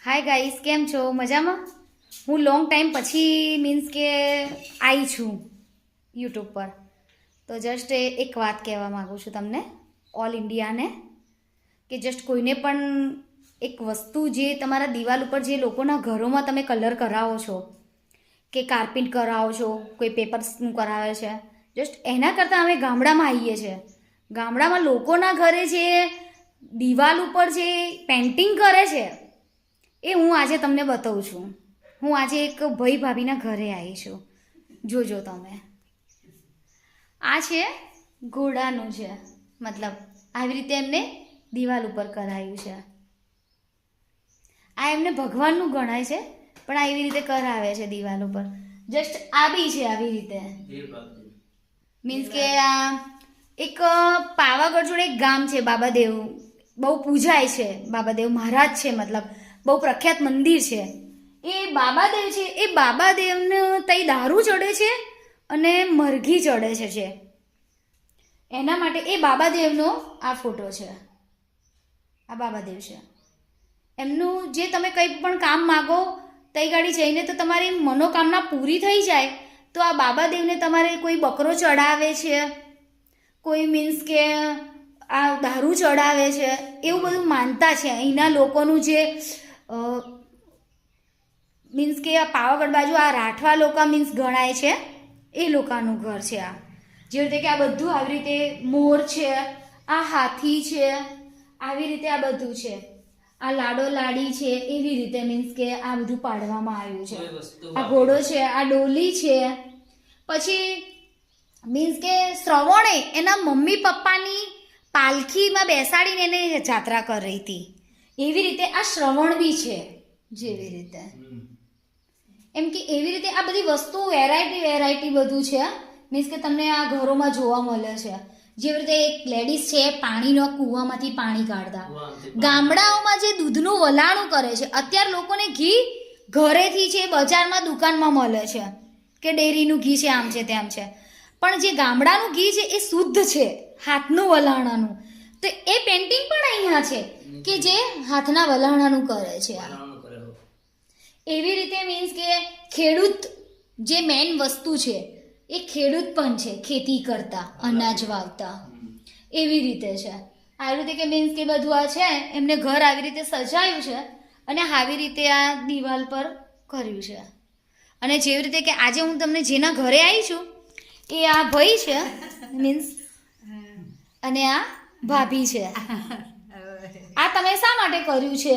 Hi guys, કેમ છો? મજામાં? હું લોંગ ટાઈમ પછી મીન્સ કે આવી છું યુટ્યુબ પર. તો જસ્ટ એક વાત કહેવા માગું છું તમને, ઓલ ઇન્ડિયાને, કે જસ્ટ કોઈને પણ એક વસ્તુ જે તમારા દિવાલ ઉપર જે લોકોના ઘરોમાં તમે કલર કરાવો છો કે કાર્પેટ કરાવો છો, કોઈ પેપર્સનું કરાવે છે, જસ્ટ એના કરતાં અમે ગામડામાં આવીએ છીએ. ગામડામાં લોકોના ઘરે જે દિવાલ ઉપર જે પેઇન્ટિંગ કરે છે એ હું આજે તમને બતાવું છું. હું આજે એક ભાઈ ભાભીના ઘરે આવી છું. જોજો તમે. આ છે ઘોડાનું છે, મતલબ આવી રીતે એમને દિવાલ ઉપર કરાયું છે. આ એમને ભગવાનનું ગણાય છે, પણ આ એવી રીતે કરાવે છે દિવાલ ઉપર. જસ્ટ આ બી છે આવી રીતે, મીન્સ કે આ એક પાવાગઢ જોડે એક ગામ છે બાબાદેવ, બહુ પૂજાય છે. બાબાદેવ મહારાજ છે, મતલબ બહુ પ્રખ્યાત મંદિર છે. એ બાબાદેવ છે, એ બાબાદેવને તઈ દારૂ ચડે છે અને મરઘી ચડે છે. એના માટે એ બાબાદેવનો આ ફોટો છે. આ બાબાદેવ છે. એમનું જે તમે કંઈ પણ કામ માગો તઈ ગાડી જઈને તો તમારી મનોકામના પૂરી થઈ જાય. તો આ બાબાદેવને તમારે કોઈ બકરો ચડાવે છે, કોઈ મીન્સ કે આ દારૂ ચડાવે છે, એવું બધું માનતા છે. અહીંના લોકોનું જે મીન્સ કે આ પાવાગઢ બાજુ આ રાઠવા લોકો મીન્સ ગણાય છે, એ લોકોનું ઘર છે આ. જેવી રીતે કે આ બધું આવી રીતે મોર છે, આ હાથી છે, આવી રીતે આ બધું છે. આ લાડો લાડી છે, એવી રીતે મીન્સ કે આ બધું પાડવામાં આવ્યું છે. આ ઘોડો છે, આ ડોલી છે. પછી મીન્સ કે શ્રવણે એના મમ્મી પપ્પાની પાલખીમાં બેસાડીને એને જાત્રા કરી હતી. એવી રીતે આ શ્રવણ બી છે. જેવી રીતે એમ કે એવી રીતે આ બધી વસ્તુ વેરાયટી બધું છે. મીન્સ કે તમને આ ઘરોમાં જોવા મળે છે. જેવી રીતે એક લેડીઝ છે, પાણીનો કૂવામાંથી પાણી કાઢતા. ગામડાઓમાં જે દૂધનું વલાણું કરે છે, અત્યારે લોકોને ઘી ઘરેથી છે, બજારમાં દુકાનમાં મળે છે કે ડેરીનું ઘી છે, આમ છે તેમ છે. પણ જે ગામડાનું ઘી છે એ શુદ્ધ છે, હાથનું વલાણાનું. તો એ પેઇન્ટિંગ પણ અહીંયા છે કે જે હાથના વલાણાનું કરે છે. એવી રીતે મીન્સ કે ખેડૂત જે મેઇન વસ્તુ છે એ ખેડૂત પણ છે, ખેતી કરતા, અનાજ વાવતા. એવી રીતે છે. આવી રીતે કે મીન્સ કે બધું આ છે, એમને ઘર આવી રીતે સજાયું છે અને આવી રીતે આ દિવાલ પર કર્યું છે. અને જેવી રીતે કે આજે હું તમને જેના ઘરે આવી છું એ આ ભાઈ છે મીન્સ, અને આ ભાભી છે. આ તમે શા માટે કર્યું છે?